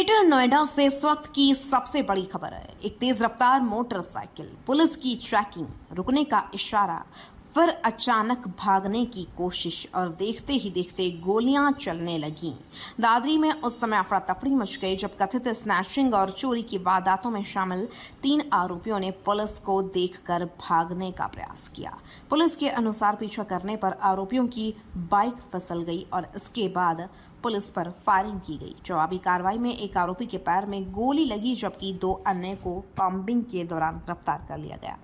Greater Noida से इस वक्त की सबसे बड़ी खबर है। एक तेज रफ्तार मोटरसाइकिल, पुलिस की ट्रैकिंग, रुकने का इशारा, फिर अचानक भागने की कोशिश और देखते ही देखते गोलियां चलने लगीं। दादरी में उस समय अफरा तफरी मच गई जब कथित स्नैचिंग और चोरी की वारदातों में शामिल 3 आरोपियों ने पुलिस को देखकर भागने का प्रयास किया। पुलिस के अनुसार पीछा करने पर आरोपियों की बाइक फिसल गई और इसके बाद पुलिस पर फायरिंग की गई। जवाबी कार्रवाई में एक आरोपी के पैर में गोली लगी जबकि 2 अन्य को कॉम्बिंग के दौरान गिरफ्तार कर लिया गया।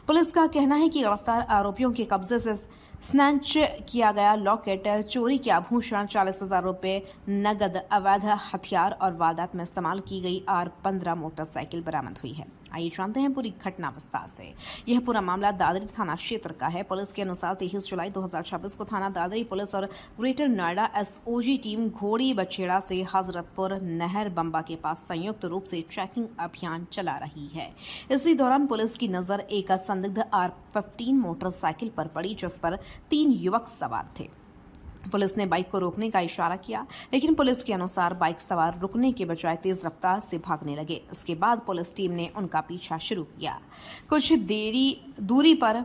पुलिस का कहना है कि गिरफ्तार आरोपियों के कब्जे से स्नैच किया गया लॉकेट, चोरी के आभूषण, 40,000 रुपए नगद, अवैध हथियार और वारदात में इस्तेमाल की गई R15 मोटरसाइकिल बरामद हुई है। आइए जानते हैं पूरी घटना विस्तार से। यह पूरा मामला दादरी थाना क्षेत्र का है। पुलिस के अनुसार 23 जुलाई 2026 को थाना दादरी पुलिस और ग्रेटर नोएडा SOG टीम घोड़ी बछेड़ा से हजरतपुर नहर बंबा के पास संयुक्त रूप से चेकिंग अभियान चला रही है। इसी दौरान पुलिस की नजर एक संदिग्ध R15 मोटरसाइकिल पर पड़ी जिस पर 3 युवक सवार थे। पुलिस ने बाइक को रोकने का इशारा किया, लेकिन पुलिस के अनुसार बाइक सवार रुकने के बजाय तेज रफ्तार से भागने लगे। इसके बाद पुलिस टीम ने उनका पीछा शुरू किया। कुछ दूरी पर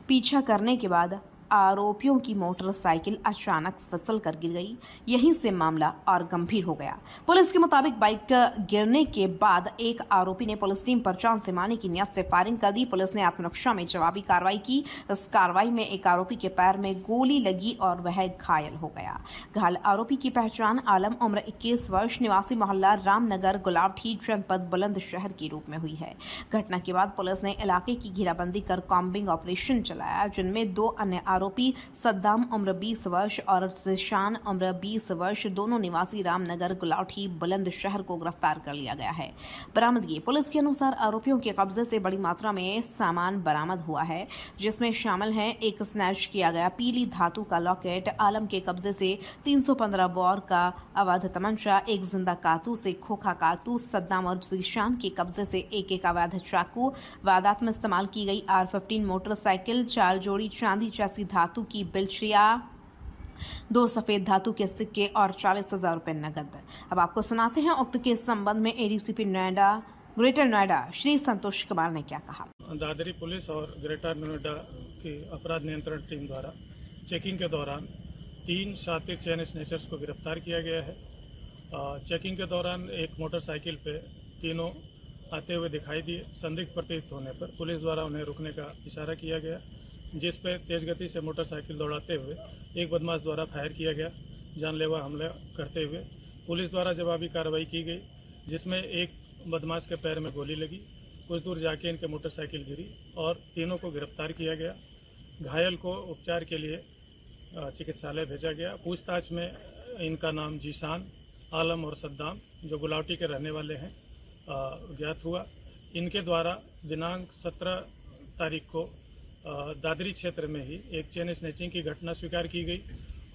पीछा करने के बाद आरोपियों की मोटरसाइकिल अचानक फिसल कर गिर गई। यहीं से मामला और गंभीर हो गया। पुलिस के मुताबिक बाइक गिरने के बाद एक आरोपी ने पुलिस टीम पर जान से मारने की नियत से फायरिंग कर दी। पुलिस ने आत्मरक्षा में जवाबी कार्रवाई की। इस कार्रवाई में एक आरोपी के पैर में गोली लगी और वह घायल हो गया। घायल आरोपी की पहचान आलम, उम्र 21 वर्ष, निवासी मोहल्ला रामनगर, गुलावठी, जनपद बुलंदशहर के रूप में हुई है। घटना के बाद पुलिस ने इलाके की घेराबंदी कर कॉम्बिंग ऑपरेशन चलाया, जिनमें 2 अन्य आरोपी सद्दाम, उम्र 20 वर्ष और जिशान, उम्र 20 वर्ष, दोनों निवासी रामनगर, गुलावठी, बुलंदशहर को गिरफ्तार कर लिया गया है। बरामदगी: पुलिस के अनुसार आरोपियों के कब्जे से बड़ी मात्रा में सामान बरामद हुआ है, जिसमें शामिल है एक स्नैच किया गया पीली धातु का लॉकेट, आलम के कब्जे से 315 बोर का अवैध तमंचा, एक जिंदा कारतूस, एक खोखा कारतूस, सद्दाम और जिशान के कब्जे से एक अवैध चाकू, वारदात में इस्तेमाल की गई R15 मोटरसाइकिल, 4 जोड़ी चांदी जैसी धातु की बिल्चिया, 2 सफेद धातु के सिक्के और 40,000 रुपए नगद। अब आपको सुनाते हैं उक्त के संबंध में ADCP नोएडा, ग्रेटर नोएडा श्री संतोष कुमार ने क्या कहा। दादरी पुलिस और ग्रेटर नोएडा की अपराध नियंत्रण टीम द्वारा चेकिंग के दौरान 3 शातिर चेन स्नैचर्स को गिरफ्तार किया गया है। चेकिंग के दौरान एक मोटरसाइकिल पे तीनों आते हुए दिखाई दिए। संदिग्ध प्रतीत होने पर पुलिस द्वारा उन्हें रुकने का इशारा किया गया, जिस पर तेज गति से मोटरसाइकिल दौड़ाते हुए एक बदमाश द्वारा फायर किया गया। जानलेवा हमला करते हुए पुलिस द्वारा जवाबी कार्रवाई की गई, जिसमें एक बदमाश के पैर में गोली लगी। कुछ दूर जाके इनके मोटरसाइकिल गिरी और तीनों को गिरफ्तार किया गया। घायल को उपचार के लिए चिकित्सालय भेजा गया। पूछताछ में इनका नाम जीशान, आलम और सद्दाम, जो गुलावटी के रहने वाले हैं, ज्ञात हुआ। इनके द्वारा दिनांक 17 तारीख को दादरी क्षेत्र में ही एक चेन स्नैचिंग की घटना स्वीकार की गई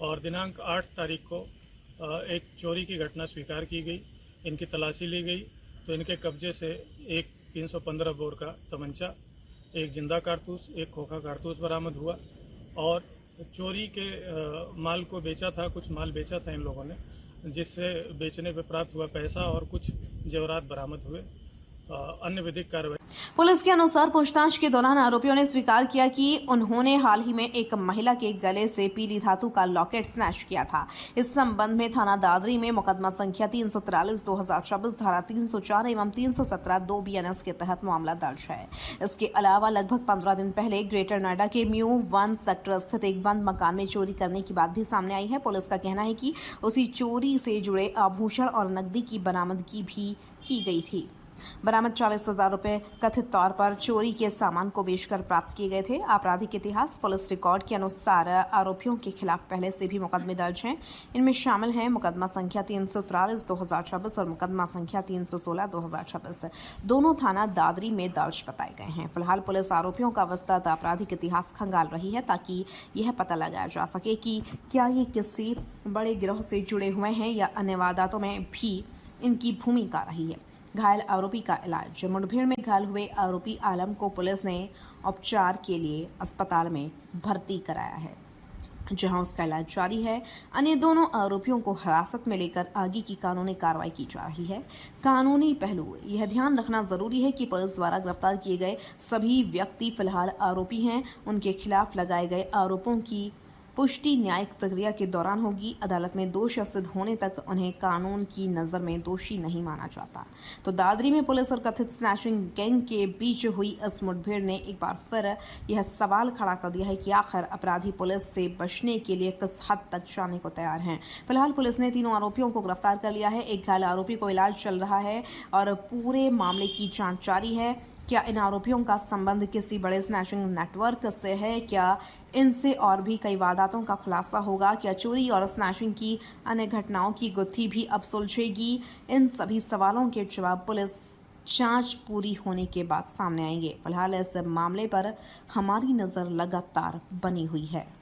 और दिनांक 8 तारीख को एक चोरी की घटना स्वीकार की गई। इनकी तलाशी ली गई तो इनके कब्जे से एक 315 बोर का तमंचा, एक जिंदा कारतूस, एक खोखा कारतूस बरामद हुआ और चोरी के माल को बेचा था, कुछ माल बेचा था इन लोगों ने, जिससे बेचने पर प्राप्त हुआ पैसा और कुछ जेवरात बरामद हुए। अन्य विधिक कार्रवाई। पुलिस के अनुसार पूछताछ के दौरान आरोपियों ने स्वीकार किया कि उन्होंने हाल ही में एक महिला के गले से पीली धातु का लॉकेट स्नैच किया था। इस संबंध में थाना दादरी में मुकदमा संख्या 343/2026, धारा 304 एवं 317 2 BNS के तहत मामला दर्ज है। इसके अलावा लगभग 15 दिन पहले ग्रेटर नोएडा के MU1 सेक्टर स्थित एक बंद मकान में चोरी करने की बात भी सामने आई है। पुलिस का कहना है कि उसी चोरी से जुड़े आभूषण और नकदी की बरामदगी भी की गई थी। बरामद 40,000 रुपए कथित तौर पर चोरी के सामान को बेचकर प्राप्त किए गए थे। आपराधिक इतिहास: पुलिस रिकॉर्ड के अनुसार आरोपियों के खिलाफ पहले से भी मुकदमे दर्ज हैं। इनमें शामिल हैं मुकदमा संख्या 343/2026 और मुकदमा संख्या 316/2026। दोनों थाना दादरी में दर्ज बताए गए हैं। फिलहाल पुलिस आरोपियों का विस्तृत आपराधिक इतिहास खंगाल रही है ताकि यह पता लगाया जा सके कि क्या ये किसी बड़े गिरोह से जुड़े हुए हैं या अन्य वारदातों में भी इनकी भूमिका रही है। घायल आरोपी का इलाज: मुठभेड़ में घायल हुए आरोपी आलम को पुलिस ने उपचार के लिए अस्पताल में भर्ती कराया है। जहां उसका इलाज जारी है। अन्य दोनों आरोपियों को हिरासत में लेकर आगे की कानूनी कार्रवाई की जा रही है। कानूनी पहलू, यह ध्यान रखना जरूरी है कि पुलिस द्वारा गिरफ्तार किए गए सभी व्यक्ति फिलहाल आरोपी हैं। उनके खिलाफ लगाए गए आरोपों की पुष्टि न्यायिक प्रक्रिया के दौरान होगी। अदालत में दोष सिद्ध होने तक उन्हें कानून की नजर में दोषी नहीं माना जाता। तो दादरी में पुलिस और कथित स्नैचिंग गैंग के बीच हुई इस मुठभेड़ ने एक बार फिर यह सवाल खड़ा कर दिया है कि आखिर अपराधी पुलिस से बचने के लिए किस हद तक जाने को तैयार हैं। फिलहाल पुलिस ने तीनों आरोपियों को गिरफ्तार कर लिया है। एक घायल आरोपी को इलाज चल रहा है और पूरे मामले की जांच जारी है। क्या इन आरोपियों का संबंध किसी बड़े स्नैचिंग नेटवर्क से है? क्या इनसे और भी कई वारदातों का खुलासा होगा? क्या चोरी और स्नैचिंग की अन्य घटनाओं की गुत्थी भी अब सुलझेगी? इन सभी सवालों के जवाब पुलिस जांच पूरी होने के बाद सामने आएंगे। फिलहाल इस मामले पर हमारी नजर लगातार बनी हुई है।